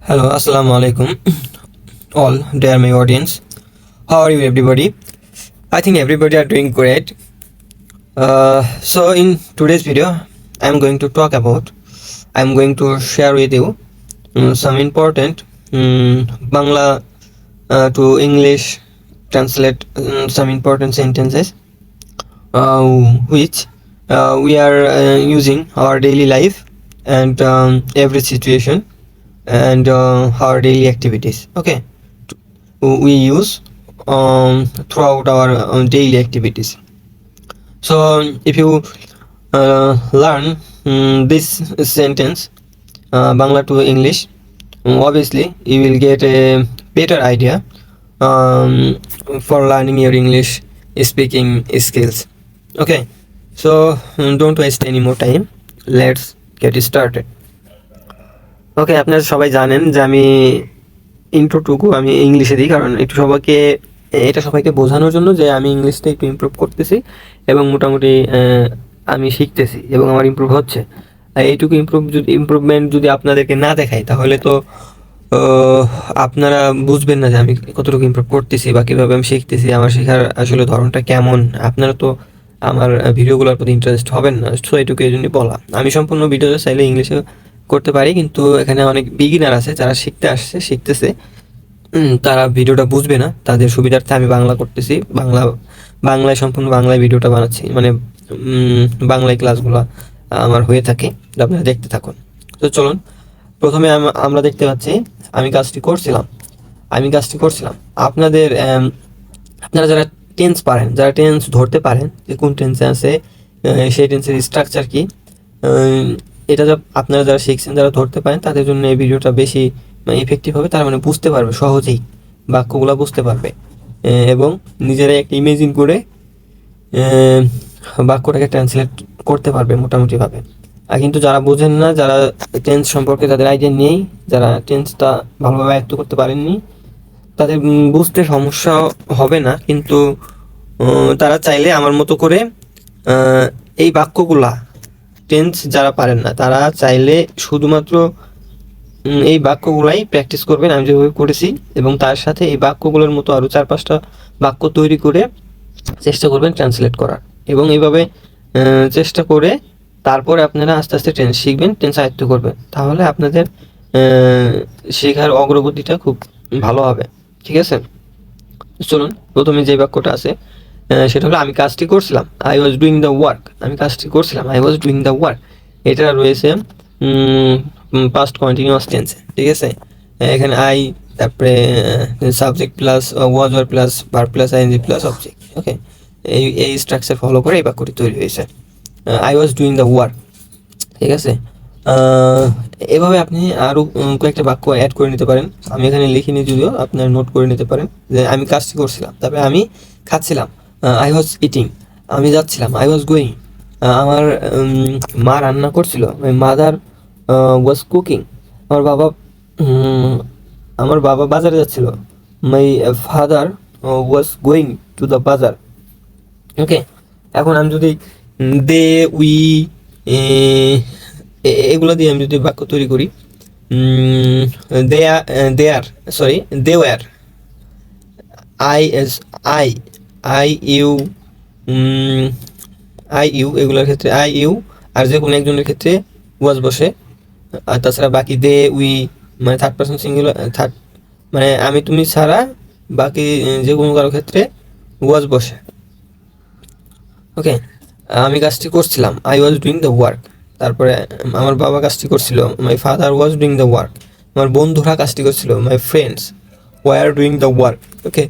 Hello, Assalamu alaikum, all dear my audience. How are you, everybody? I think everybody are doing great. So in today's video, I'm going to share with you some important Bangla to English translate some important sentences which we are using our daily life and every situation and our daily activities. Okay, we use throughout our daily activities. So if you learn this sentence Bangla to English, obviously you will get a better idea um, for learning your English speaking skills. Okay, so don't waste any more time. Let's get started. ওকে, আপনারা সবাই জানেন যে আমি ইন্ট্রোটুকু আমি ইংলিশে দিই, কারণ এটা সবাইকে বোঝানোর জন্য যে আমি ইংলিশটা একটু ইমপ্রুভ করতেছি এবং মোটামুটি আমি শিখতেছি এবং আমার ইমপ্রুভ হচ্ছে। এইটুকু ইমপ্রুভমেন্ট যদি আপনাদেরকে না দেখাই তাহলে তো আপনারা বুঝবেন না যে আমি কতটুকু ইমপ্রুভ করতেছি বা কীভাবে আমি শিখতেছি, আমার শেখার আসলে ধরনটা কেমন। আপনারা তো আমার ভিডিওগুলোর প্রতি ইন্টারেস্ট হবেন না। সো এইটুকু এই জন্যই বলা। আমি সম্পূর্ণ ভিডিওটা চাইলে ইংলিশে করতে পারি, কিন্তু এখানে অনেক বিগিনার আছে যারা শিখতেছে, তারা ভিডিওটা বুঝবে না। তাদের সুবিধার্থে আমি বাংলা করতেছি, বাংলায় সম্পূর্ণ বাংলায় ভিডিওটা বানাচ্ছি, মানে বাংলায় ক্লাসগুলো আমার হয়ে থাকে। আপনারা দেখতে থাকুন। তো চলুন, প্রথমে আমরা দেখতে পাচ্ছি আমি কাজটি করছিলাম। আপনারা যারা টেন্স পারেন, যারা টেন্স ধরতে পারেন যে কোন টেন্সে আছে, সেই টেন্সের স্ট্রাকচার কি, এটা আপনারা যারা শিখছেন, যারা ধরতে পারেন, তাদের জন্য এই ভিডিওটা বেশি ইফেক্টিভ হবে। তার মানে বুঝতে পারবে, সহজেই বাক্যগুলো বুঝতে পারবে এবং নিজেরাই একটা ইমেজিন করে বাক্যটাকে ট্রান্সলেট করতে পারবে মোটামুটিভাবে। আর কিন্তু যারা বোঝেন না, যারা টেন্স সম্পর্কে তাদের আইডিয়া নেই, যারা টেন্সটা ভালোভাবে আয়ত্ত করতে পারেননি, তাদের বুঝতে সমস্যা হবে না। কিন্তু তারা চাইলে আমার মতো করে এই বাক্যগুলা, টেন্স যারা পারেন না তারা চাইলে শুধুমাত্র এই বাক্যগুলাই প্র্যাকটিস করবেন আমি যেভাবে করেছি, এবং তার সাথে এই বাক্যগুলোর মতো আরও 4-5টা বাক্য তৈরি করে চেষ্টা করবেন ট্রান্সলেট করার। এবং এইভাবে চেষ্টা করে তারপরে আপনারা আস্তে আস্তে টেন্স শিখবেন, টেন্স আয়ত্ত করবেন। তাহলে আপনাদের শেখার অগ্রগতিটা খুব ভালো হবে। ঠিক আছে, চলুন প্রথমে যে বাক্যটা আছে সেটা হলো আমি কাজটি করছিলাম। I was doing the work. এটা রয়েছে পাস্ট কন্টিনিউয়াস টেন্সে। ঠিক আছে, এখানে আই, তারপরে subject plus was were plus verb plus ING plus object. Okay, এই স্ট্রাকচার ফলো করে এই বাক্যটি তৈরি হয়েছে, I was doing the work. ঠিক আছে, এভাবে আপনি আরও কয়েকটা বাক্য অ্যাড করে নিতে পারেন। আমি এখানে লিখিনি, যদিও আপনারা নোট করে নিতে পারেন যে আমি কাজটি করছিলাম, তারপরে আমি খাচ্ছিলাম, আই ওয়াজ ইটিং। আমি যাচ্ছিলাম, আই ওয়াজ গোয়িং। আমার মা রান্না করছিল, মাই মাদার ওয়াজ কুকিং। আমার বাবা বাজারে যাচ্ছিল, মাই father was going to the বাজার। ওকে, এখন আমি যদি দে, উই, এগুলো দিয়ে আমি যদি বাক্য তৈরি করি, they were, I I you, এগুলোর ক্ষেত্রে আই ইউ, আর যে কোনো একজনের ক্ষেত্রে ওয়াজ বসে। আর তাছাড়া বাকি দে, উই, মানে থার্ড পারসন সিঙ্গুলার, মানে আমি তুমি ছাড়া বাকি যে কোনো কারো ক্ষেত্রে ওয়াজ বসে। ওকে, আমি কাজটি করছিলাম, I was doing the work. তারপরে আমার বাবা কাজটি করছিল, my father was doing the work. আমার বন্ধুরা কাজটি করছিল, my friends were doing the work. Okay,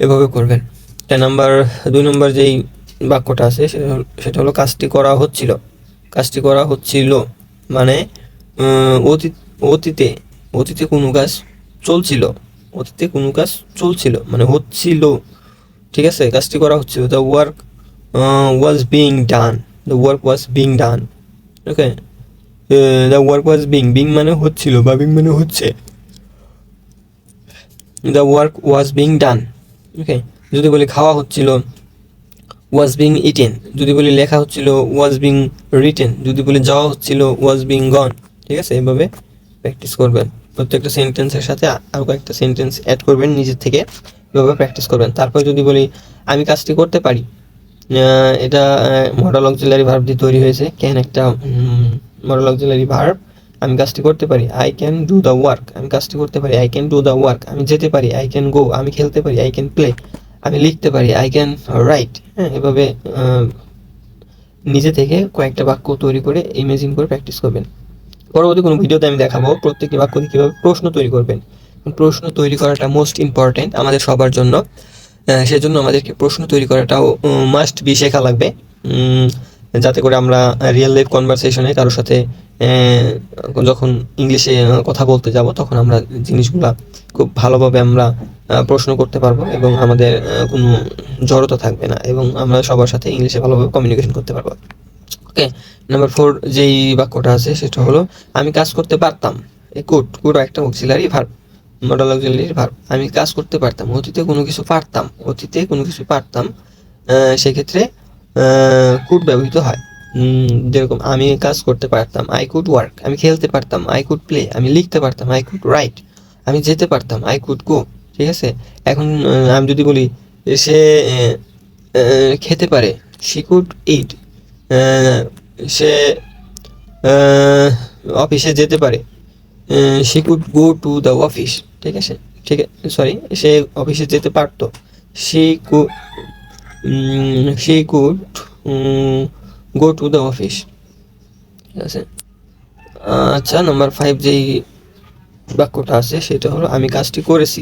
এভাবে করবেন। 2 নম্বর যেই বাক্যটা আছে সেটা হলো কাজটি করা হচ্ছিল, মানে অতীতে কোনো কাজ চলছিল, মানে হচ্ছিল। ঠিক আছে, কাজটি করা হচ্ছিল, the work was being done. Okay, the work was being মানে হচ্ছিল বা বিং মানে হচ্ছে, the work was being done. Okay, যদি বলি খাওয়া হচ্ছিল, ওয়াজ বিং ইটেন। যদি বলি লেখা হচ্ছিল, ওয়াজ বিং রিটেন। যদি বলি যাওয়া হচ্ছিল, ওয়াজ বিং গন। ঠিক আছে, এভাবে প্র্যাকটিস করবেন। প্রত্যেকটা সেন্টেন্সের সাথে আরও কয়েকটা সেন্টেন্স অ্যাড করবেন নিজের থেকে, এভাবে প্র্যাকটিস করবেন। তারপর যদি বলি আমি কাজটি করতে পারি, এটা মডেল অক্সিলারি ভার্ব দিয়ে তৈরি হয়েছে। ক্যান একটা মডেল অক্সিলারি ভার্ব। আমি কাজটি করতে পারি, I can do the work. আমি কাজটি করতে পারি, I can do the work. আমি যেতে পারি, আই ক্যান গো। আমি খেলতে পারি, আই ক্যান প্লে। আমি লিখতে পারি, আই ক্যান রাইট। হ্যাঁ, এভাবে নিজে থেকে কয়েকটা বাক্য তৈরি করে ইমেজিন করে প্র্যাকটিস করবেন। পরবর্তী কোনো ভিডিওতে আমি দেখাবো প্রত্যেকটি বাক্য দিয়ে কীভাবে প্রশ্ন তৈরি করবেন। প্রশ্ন তৈরি করাটা মোস্ট ইম্পর্ট্যান্ট আমাদের সবার জন্য। সেজন্য আমাদেরকে প্রশ্ন তৈরি করাটাও মাস্ট বি শেখা লাগবে, যাতে করে আমরা রিয়েল লাইফ কনভারসেশনে কারোর সাথে যখন ইংলিশে কথা বলতে যাব তখন আমরা জিনিসগুলা খুব ভালোভাবে আমরা প্রশ্ন করতে পারবো এবং আমাদের কোনো জড়তা থাকবে না এবং আমরা সবার সাথে ইংলিশে ভালোভাবে কমিউনিকেশন করতে পারবো। ওকে, নাম্বার 4 যেই বাক্যটা আছে সেটা হলো আমি কাজ করতে পারতাম। কুড একটা auxiliary verb, modal auxiliary verb. আমি কাজ করতে পারতাম, অতীতে কোনো কিছু পারতাম, সেক্ষেত্রে কুড ব্যবহৃত হয়। যেরকম আমি কাজ করতে পারতাম, আই কুড ওয়ার্ক। আমি খেলতে পারতাম, আই কুড প্লে। আমি লিখতে পারতাম, আই কুড রাইট। আমি যেতে পারতাম, আই কুড গো। ঠিক আছে, এখন আমি যদি বলি সে খেতে পারে, শি কুড ইট। সে অফিসে যেতে পারে, she could go to the office. ঠিক আছে, সরি, সে অফিসে যেতে পারতো, she could go to the office. ঠিক আছে। আচ্ছা, নাম্বার 5 যেই বাক্যটা আছে সেটা হলো আমি কাজটি করেছি।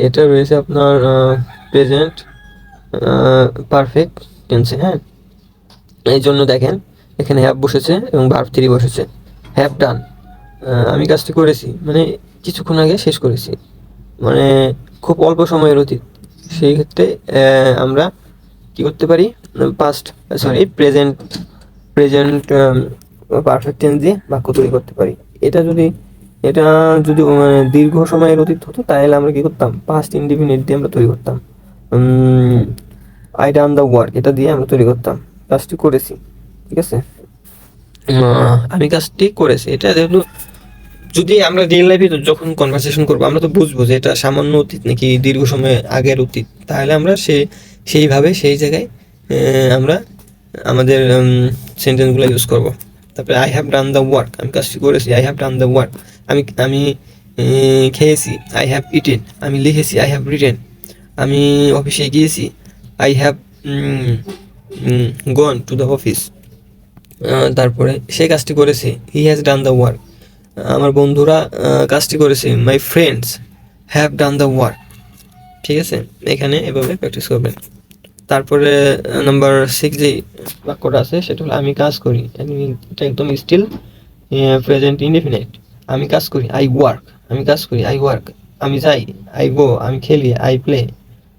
এটা রয়েছে আপনার প্রেজেন্ট পারফেক্ট টেন্সে। হ্যাঁ, এই জন্য দেখেন এখানে হ্যাভ বসেছে এবং ভার্ব 3 বসেছে। হ্যাভ ডান, আমি কাজটি করেছি মানে কিছুক্ষণ আগে শেষ করেছি, মানে খুব অল্প সময়ের অতীত। সেই ক্ষেত্রে আমরা কি করতে পারি, প্রেজেন্ট পারফেক্ট টেন্স দিয়ে বাক্য তৈরি করতে পারি। এটা যদি মানে দীর্ঘ সময়ের অতীত হতো তাহলে আমরা কি করতাম, পাস্ট ইনডিফিনিট দিয়ে আমরা তৈরি করতাম। আই ডান দ্য ওয়ার্ক, এটা দিয়ে আমরা তৈরি করতাম কাজটি করেছি। ঠিক আছে, আমি কাজটি করেছি। এটা যেহেতু যদি আমরা রিয়েল লাইফে যখন কনভারসেশন করবো আমরা তো বুঝবো যে এটা সামান্য অতীত নাকি দীর্ঘ সময় আগের অতীত, তাহলে আমরা সেইভাবে সেই জায়গায় আমরা আমাদের সেন্টেন্সগুলো ইউজ করব। তারপরে I have done the work, আমি কাজটি করেছি, I have done the work. আমি খেয়েছি, আই হ্যাভ ইটেন। আমি লিখেছি, আই হ্যাভ রিটেন। আমি অফিসে গিয়েছি, I have gone to the office. তারপরে সে কাজটি করেছে, he has done the work. আমার বন্ধুরা কাজটি করেছে, my friends have done the work. ঠিক আছে, এখানে এভাবে প্র্যাকটিস করবেন। তারপরে নাম্বার 6 যে বাক্যটা আছে সেটা হলো আমি কাজ করি। এটা একদম স্টিল প্রেজেন্ট ইনডিফিনিট। আমি কাজ করি, আই ওয়ার্ক। আমি কাজ করি, আই ওয়ার্ক। আমি যাই, আই গো। আমি খেলি, আই প্লে।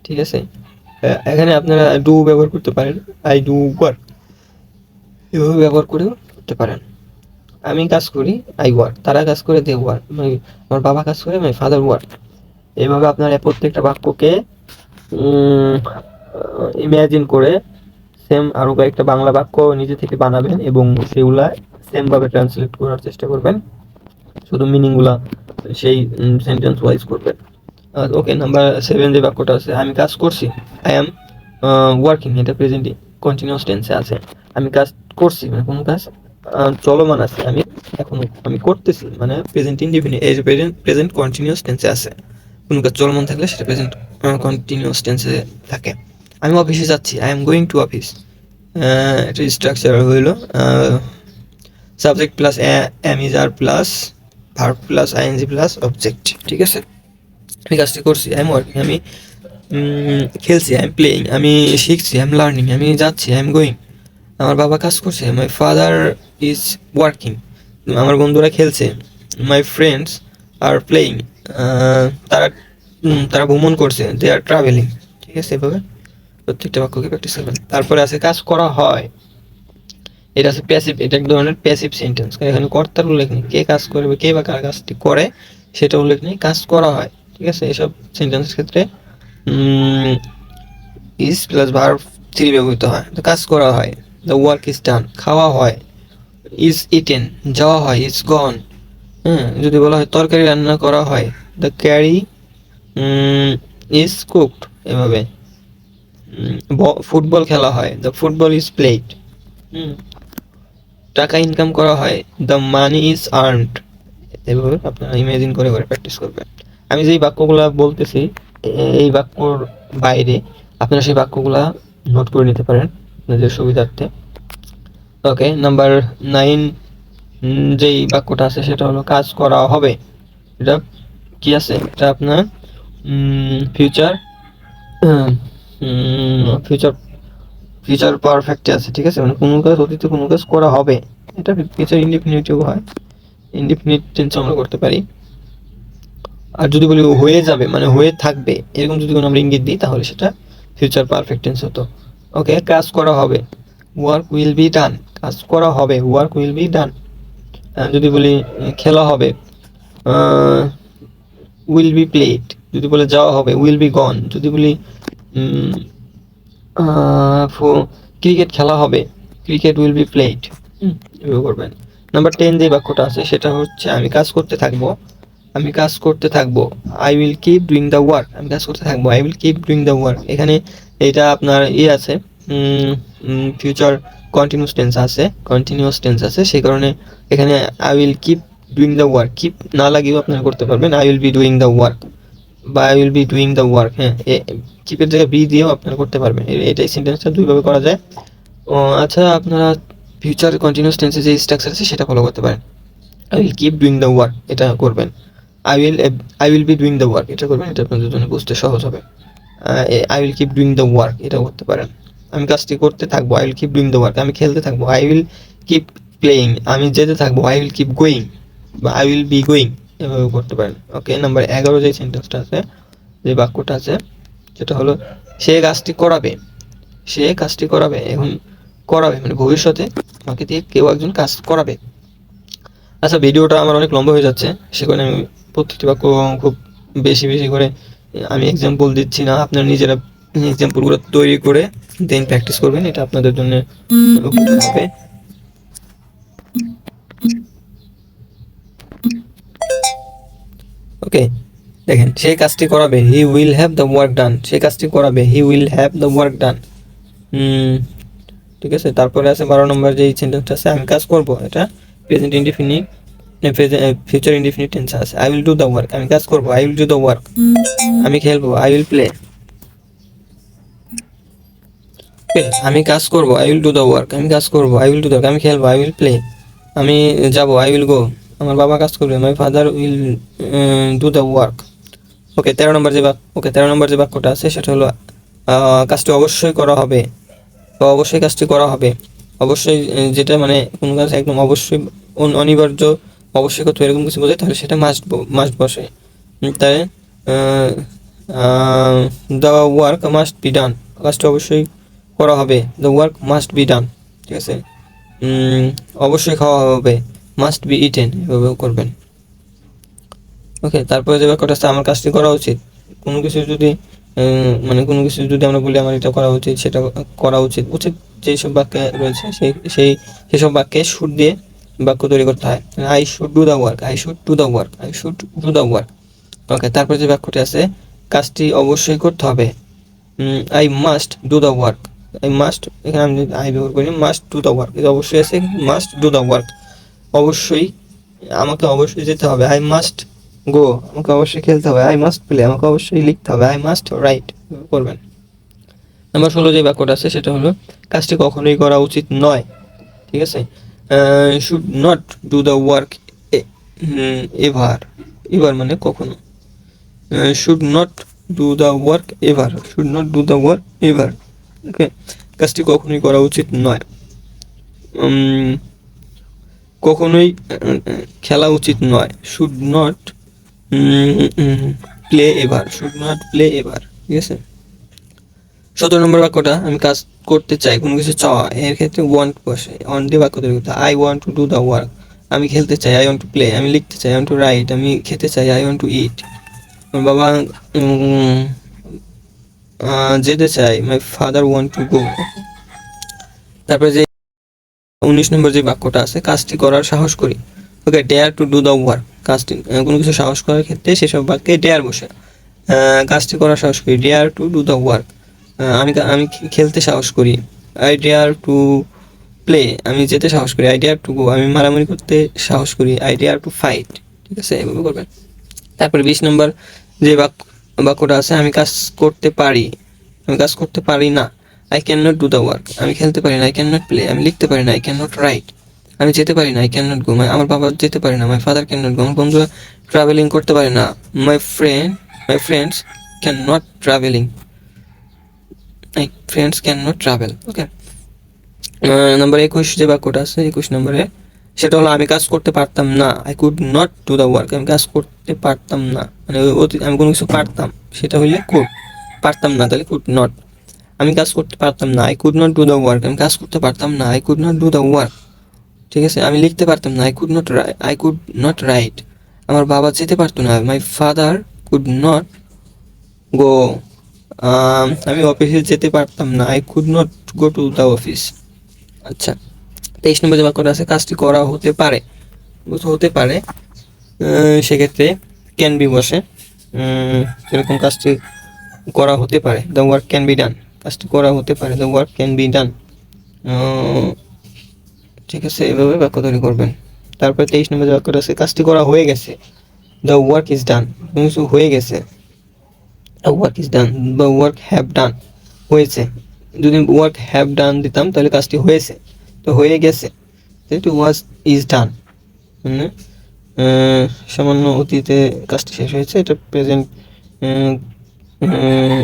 ঠিক আছে, এখানে আপনারা ডু ব্যবহার করতে পারেন, আই ডু ওয়ার্ক, এভাবে ব্যবহার করেও করতে পারেন। আমি কাজ করি, আই ওয়ার্ক। তারা কাজ করে, দে ওয়ার্ক। আমার বাবা কাজ করে, মাই ফাদার ওয়ার্ক। এইভাবে আপনারা প্রত্যেকটা বাক্যকে ইমাজিন করে সেম আরও কয়েকটা বাংলা বাক্য নিজে থেকে বানাবেন এবং সেগুলা সেমভাবে ট্রান্সলেট করার চেষ্টা করবেন, শুধু মিনিংগুলা সেই সেন্টেন্স ওয়াইজ করবেন। ওকে, নাম্বার 7 যে বাক্যটা আছে আমি কাজ করছি, আই অ্যাম ওয়ার্কিং। এটা প্রেজেন্ট কন্টিনিউয়াস টেন্সে আছে। আমি কাজ করছি মানে কোনো কাজ চলমান আছে, আমি করতেছি মানে প্রেজেন্ট ইনডিফিনিট। এই যে প্রেজেন্ট কন্টিনিউয়াস টেন্সে আছে, কোনো কাজ চলমান থাকলে সেটা প্রেজেন্ট কন্টিনিউয়াস টেন্সে থাকে। আমি অফিসে যাচ্ছি, I am going to office. এটা স্ট্রাকচার হইল subject plus am is are plus verb plus ING plus object. ঠিক আছে, আমি কাজটি করছি, আই এম ওয়ার্কিং। আমি খেলছি, আই এম প্লেয়িং। আমি শিখছি, আই এম লার্নিং। আমি যাচ্ছি, আই এম গোয়িং। আমার বাবা কাজ করছে, মাই ফাদার ইজ ওয়ার্কিং। আমার বন্ধুরা খেলছে, মাই ফ্রেন্ডস আর প্লেয়িং। তারা ভ্রমণ করছে, দে আর ট্রাভেলিং। ঠিক আছে, এভাবে প্রত্যেকটা বাক্যকে প্র্যাকটিস করবেন। তারপরে আছে কাজ করা হয়, এটা আছে প্যাসিভ। এটা এক ধরনের প্যাসিভ সেন্টেন্স, এখানে কর্তার উল্লেখ নেই, কে কাজ করবে, কে বা কার কাজটি করে সেটা উল্লেখ নেই, কাজ করা হয়। ঠিক আছে, এসব সেন্টেন্সের ক্ষেত্রে ইজ প্লাস ভার্ব 3 ব্যবহৃত হয়। তো কাজ করা হয়, দ্য ওয়ার্ক ইজ ডান। খাওয়া হয়, ইজ ইটেন, যাওয়া হয়, ইজ গন। হ্যাঁ, যদি বলা হয় তরকারি রান্না করা হয়, দ্য ক্যারি ইজ কুকড, এভাবে। ফুটবল খেলা হয়, দ্য ফুটবল ইজ প্লেড। টাকা ইনকাম করা হয়, দ্য মানি ইজ আর্নড। এভাবে আপনারা ইমাজিন করে করে প্র্যাকটিস করবেন। আমি যেই বাক্যগুলা বলতেছি এই বাক্যর বাইরে আপনারা সেই বাক্যগুলা নোট করে নিতে পারেন আপনাদের সুবিধার্থে। ওকে, নাম্বার 9 যেই বাক্যটা আছে সেটা হলো কাজ করা হবে। এটা কি আছে? এটা আপনার ফিউচার ফিউচার ফিউচার পারফেক্টে আছে, ঠিক আছে? মানে কোনো কাজ অতীতে কোনো কাজ করা হবে, এটা ফিউচার ইনডিফিনিটিভ হয়, ইনডিফিনিট টেন্স আমরা করতে পারি। আর যদি বলি হয়ে যাবে মানে হয়ে থাকবে, এরকম যদি কোনো আমরা ইঙ্গিত দিই তাহলে সেটা ফিউচার পারফেক্ট টেন্স হতো। ওকে, কাজ করা হবে, ওয়ার্ক উইল বি ডান। কাজ করা হবে, ওয়ার্ক উইল বি ডান। যদি বলি খেলা হবে, উইল বি প্লেড। যদি বলে যাওয়া হবে, উইল বি গন। যদি বলি ক্রিকেট খেলা হবে, ক্রিকেট উইল বি প্লেড। এভাবে করবেন। নাম্বার 10 যে বাক্যটা আছে সেটা হচ্ছে আমি কাজ করতে থাকবো, আমি কাজ করতে থাকবো, I will keep doing the work. আমি কাজ করতে থাকবো, I will keep doing the work. এখানে এটা আপনার আছে ফিউচার কন্টিনিউয়াস টেন্স আছে, সেই কারণে এখানে I will keep doing the work, keep না লাগিয়েও আপনারা করতে পারবেন, I will be doing the work বা I will be doing the work. হ্যাঁ, কিপের জায়গায় বি দিয়েও আপনারা করতে পারবেন। এটাই সেন্টেন্সটা দুইভাবে করা যায়। আচ্ছা, আপনারা ফিউচার কন্টিনিউয়াস টেন্সে যে স্ট্রাকচার আছে সেটা ফলো করতে পারেন। I will keep doing the work, এটা করবেন। I will be doing the work, এটা করবেন, এটা আপনাদের জন্য বুঝতে সহজ হবে। I will keep doing the work, এটা করতে পারেন। আমি কাজটি করতে থাকবো, I will keep doing the work. আমি খেলতে থাকবো, আই উইল কিপ প্লেয়িং। আমি যেতে থাকবো, আই উইল কিপ গোয়িং বা আই উইল বি গোয়িং, এভাবে করতে পারেন। ওকে, নাম্বার 11 যে সেন্টেন্সটা আছে, যে বাক্যটা আছে সেটা হলো সে কাজটি করাবে, সে কাজটি করাবে। এখন করাবে মানে ভবিষ্যতে আমাকে দিয়ে কেউ একজন কাজ করাবে। আচ্ছা, ভিডিওটা আমার অনেক লম্বা হয়ে যাচ্ছে, সে কারণে আমি প্রত্যেকটি বাক্য খুব বেশি বেশি করে আমি এক্সাম্পল দিচ্ছি না। আপনারা নিজেরা এক্সাম্পলগুলো তৈরি করে দেন প্র্যাকটিস করবেন, এটা আপনাদের জন্য উপকার হবে। ওকে, দেখেন, সে কাজটি করাবে, he will have the work done. সে কাজটি করাবে, he will have the work done. ঠিক আছে, তারপরে আছে 12 নম্বর যেই সেন্টেন্সটা আছে আমি কাজ করব, এটা present indefinite future indefinite tense আছে। I will do the work, আমি কাজ করব, I will do the work. আমি খেলবো, আই উইল প্লে। আমি কাজ করব, I will do the work. আমি কাজ করব, I will do the work. আমি খেলবো, আই উইল প্লে। আমি যাব, আই উইল গো। আমার বাবা কাজ করবে, my father will do the work. Okay, 13 নম্বর যে বাক্যটা আছে সেটা হলো কাজটি অবশ্যই করা হবে বা অবশ্যই কাজটি করা হবে। অবশ্যই যেটা মানে কোনো কাজ একদম অবশ্যই অনিবার্য, অবশ্যই করতে এরকম কিছু বোঝায় তাহলে সেটা মাস্ট বসে। তাই the work must be done, কাজটি অবশ্যই করা হবে, the work must be done. ঠিক আছে, অবশ্যই খাওয়া হবে, মাস্ট বি ইটেন, এভাবেও করবেন। ওকে, তারপরে যে বাক্যটা আছে আমার কাজটি করা উচিত। কোনো কিছু যদি মানে কোনো কিছু যদি আমরা বলি আমার এটা করা উচিত, সেটা করা উচিত, উচিত যেসব বাক্যে রয়েছে সেসব বাক্যে শুড দিয়ে বাক্য তৈরি করতে হয়। I should do the work, I should do the work, I should do the work. Okay, তারপরে যে বাক্যটি আছে কাজটি অবশ্যই করতে হবে, I must do the work. I must, এখানে আমি যদি আই ব্যবহার করি, মাস্ট ডু দ্য ওয়ার্ক, এটা অবশ্যই আছে, মাস্ট ডু দ্য ওয়ার্ক। অবশ্যই আমাকে অবশ্যই যেতে হবে, আই মাস্ট গো। আমাকে অবশ্যই খেলতে হবে, আই মাস্ট প্লে। আমাকে অবশ্যই লিখতে হবে, আই মাস্ট রাইট করবেন। নাম্বার 16 যে বাক্যটা আছে সেটা হলো কাজটি কখনোই করা উচিত নয়। ঠিক আছে, should not do the work ever. Ever মানে কখনো, should not do the work ever, should not do the work ever. Okay, কাজটি কখনোই করা উচিত নয়। কখনোই খেলা উচিত নয়, should not play ever, should not play ever. ঠিক আছে, 17 নম্বর বাক্যটা আমি কাজ করতে চাই, কোনো কিছু চাওয়া, এর ক্ষেত্রে ওয়ান্ট বসে, অন দিয়ে বাক্য তৈরি করতে। I want to do the work, আমি খেলতে চাই, আই ওয়ান্ট টু প্লে। আমি লিখতে চাই, আই ওয়ান্ট টু রাইট। আমি খেতে চাই, আই ওয়ান্ট টু ইট। আমার বাবা যেতে চাই, my father want to go. তারপরে যে 19 নম্বর যে বাক্যটা আছে, কাজটি করার সাহস করি। Okay, dare to do the work. কাজটি কোনো কিছু সাহস করার ক্ষেত্রে সেসব বাক্যে ডেয়ার বসে। কাজটি করার সাহস করি, dare to do the work. আমি খেলতে সাহস করি, আই ডেয়ার টু প্লে। আমি যেতে সাহস করি, আই ডেয়ার টু গো। আমি মারামারি করতে সাহস করি, আই ডেয়ার টু ফাইট। ঠিক আছে, এভাবে করবেন। তারপরে 20 নম্বর যে বাক্যটা আছে, আমি কাজ করতে পারি, আমি কাজ করতে পারি না, I can not do the work. আমি খেলতে পারি না, আই ক্যান নট প্লে। আমি লিখতে পারি না, আই ক্যান নট রাইট। আমি যেতে পারি না, আই ক্যান নট গো। আমার বাবা যেতে পারে না, my father can not go. আমার বন্ধুরা ট্রাভেলিং করতে পারে না, my friends can not travelling, my friends can not travel. Okay, number 21 যে বাক্যটা আছে 21 নম্বরে, সেটা হলো আমি কাজ করতে পারতাম না, I could not do the work. আমি কাজ করতে পারতাম না, মানে আমি কোনো কিছু পারতাম, সেটা হইলে কুড। পারতাম না তাহলে কুড নট। আমি কাজ করতে পারতাম না, I could not do the work. আমি কাজ করতে পারতাম না, I could not do the work. ঠিক আছে, আমি লিখতে পারতাম না, আই কুড নট রাইট। আমার বাবা যেতে পারতো না, my father could not go. আমি অফিসে যেতে পারতাম না, I could not go to the office. আচ্ছা, 23 নম্বর যে বাক্যটা আছে, কাজটি করা হতে পারে। হতে পারে, সেক্ষেত্রে ক্যান বি বসে। এরকম কাজটি করা হতে পারে, the work can be done. কাজটি করা হতে পারে, the work can be done. ঠিক আছে, এভাবে বাক্য তৈরি করবেন। তারপরে 23 নম্বর যে বাক্যটা আছে, কাজটি করা হয়ে গেছে, দ্য ওয়ার্ক ইজ ডান। কিছু হয়ে গেছে, the work is done. The work have done, হয়েছে। যদি ওয়ার্ক হ্যাভ ডান দিতাম তাহলে কাজটি হয়েছে, তো হয়ে গেছে, যেহেতু ওয়াজ ইজ ডান, মানে সামান্য অতীতে কাজটি শেষ হয়েছে। এটা প্রেজেন্ট,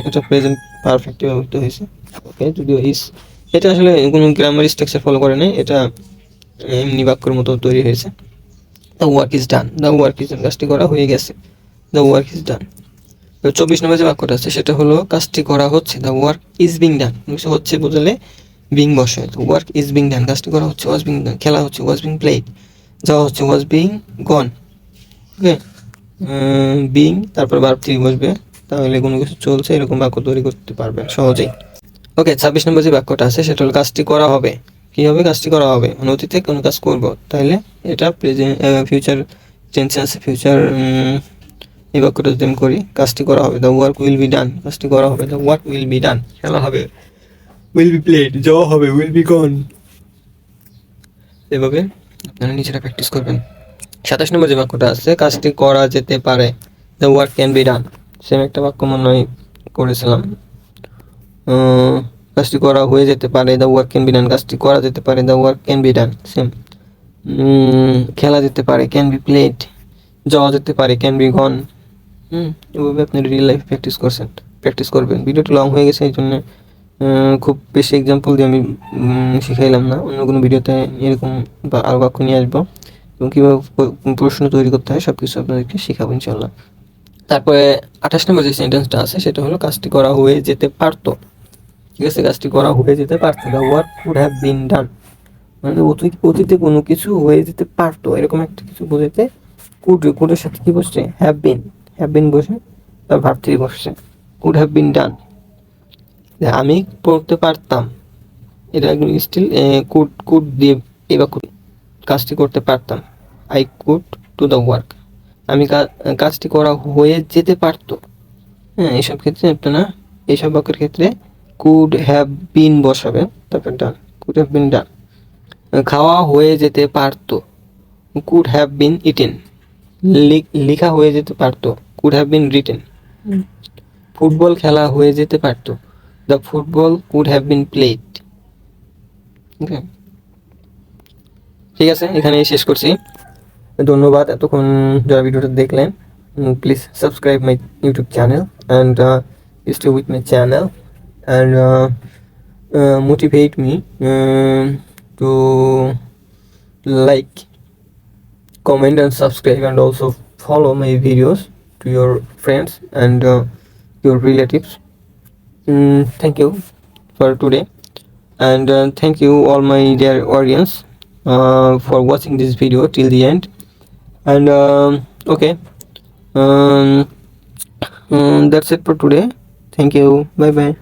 এটা প্রেজেন্ট পারফেক্টে ব্যবহৃত হয়েছে। ওকে, যদিও ইজ, এটা আসলে কোনো গ্রামার স্ট্রাকচার ফলো করে নেই, এটা এমনি বাক্যের মতো তৈরি হয়েছে। The work is done, the work is done, কাজটি করা হয়ে গেছে, দ্য ওয়ার্ক ইজ ডান। 24 নম্বর যে বাক্যটা আছে, সেটা হলো কাজটি করা হচ্ছে, the work is being done. হচ্ছে বোঝালে বিং বসে, তো ওয়ার্ক ইজ বিং ডান, কাজটি করা হচ্ছে, ওয়াজ বিং ডান। খেলা হচ্ছে, ওয়াজ বিং প্লেড। যাওয়া হচ্ছে, was being gone. Okay, being তারপর ভার্ব 3 বসবে, তাহলে কোনো কিছু চলছে এরকম বাক্য তৈরি করতে পারবেন সহজেই। ওকে, 26 নম্বর যে বাক্যটা আছে, সেটা হলো কাজটি করা হবে। কী হবে? কাজটি করা হবে, মানে অতীতে কোনো কাজ করব, তাহলে এটা প্রেজেন্ট, ফিউচার টেন্সে আছে। ফিউচার, এই বাক্যটা যদি আমি করি, কাজটি করা হবে, the work will be done. কাজটি করা হবে, the work will be done. খেলা হবে, উইল বি প্লেড। যাওয়া হবে, উইল বি গন। এভাবে আপনারা নিজেরা প্র্যাকটিস করবেন। 27 নম্বর যে বাক্যটা আছে, কাজটি করা যেতে পারে, the work can be done. Same একটা বাক্য মনে হয় করেছিলাম। কাজটি করা হয়ে যেতে পারে, the work can be done. কাজটি করা যেতে পারে, the work can be done. Same. খেলা যেতে পারে, ক্যান বি প্লেড। যাওয়া যেতে পারে, ক্যান বি গন। এভাবে আপনি রিয়েল লাইফ প্র্যাকটিস করবেন। ভিডিওটা লং হয়ে গেছে, এই জন্য খুব বেশি এক্সাম্পল দিয়ে আমি শিখাইলাম না। অন্য কোনো ভিডিওতে এরকম আরও বাক্য নিয়ে আসবো এবং কীভাবে প্রশ্ন তৈরি করতে হয় সব কিছু আপনাদেরকে শেখাবো ইনশাল্লাহ। তারপরে 28 নম্বর যে সেন্টেন্সটা আছে, সেটা হলো কাজটি করা হয়ে যেতে পারতো। ঠিক আছে, কাজটি করা হয়ে যেতে পারতো, the work could have been done. মানে অতীতে কোনো কিছু হয়ে যেতে পারতো, এরকম একটা কিছু বোঝাতে কুডের সাথে কি বসছে? হ্যাভ বিন বসে, তার ভার্ব 3 বসছে, কুড হ্যাভ বিন ডান। আমি পড়তে পারতাম, এটা স্টিল কুড দিয়ে এবার কাজটি করতে পারতাম, I could to the work. আমি কাজটি করা হয়ে যেতে পারতো। হ্যাঁ, এইসব ক্ষেত্রে আপনারা, এইসব বাক্যের ক্ষেত্রে কুড হ্যাভ বিন বসাবেন, তারপর ডান, কুড হ্যাভ বিন ডান। খাওয়া হয়ে যেতে পারতো, কুড হ্যাভ বিন ইটেন। লেখা হয়ে যেতে পারতো, could have been written. Football খেলা হয়ে যেতে পারতো, the football could have been played. Okay, ঠিক আছে, এখানেই শেষ করছি। ধন্যবাদ এতক্ষণ যারা ভিডিওটা দেখলেন। Please subscribe my YouTube channel and stay with my channel and motivate me to like, comment and subscribe, and also follow my videos to your friends and your relatives. Thank you for today, and thank you all my dear audience for watching this video till the end. And okay, that's it for today. Thank you, bye bye.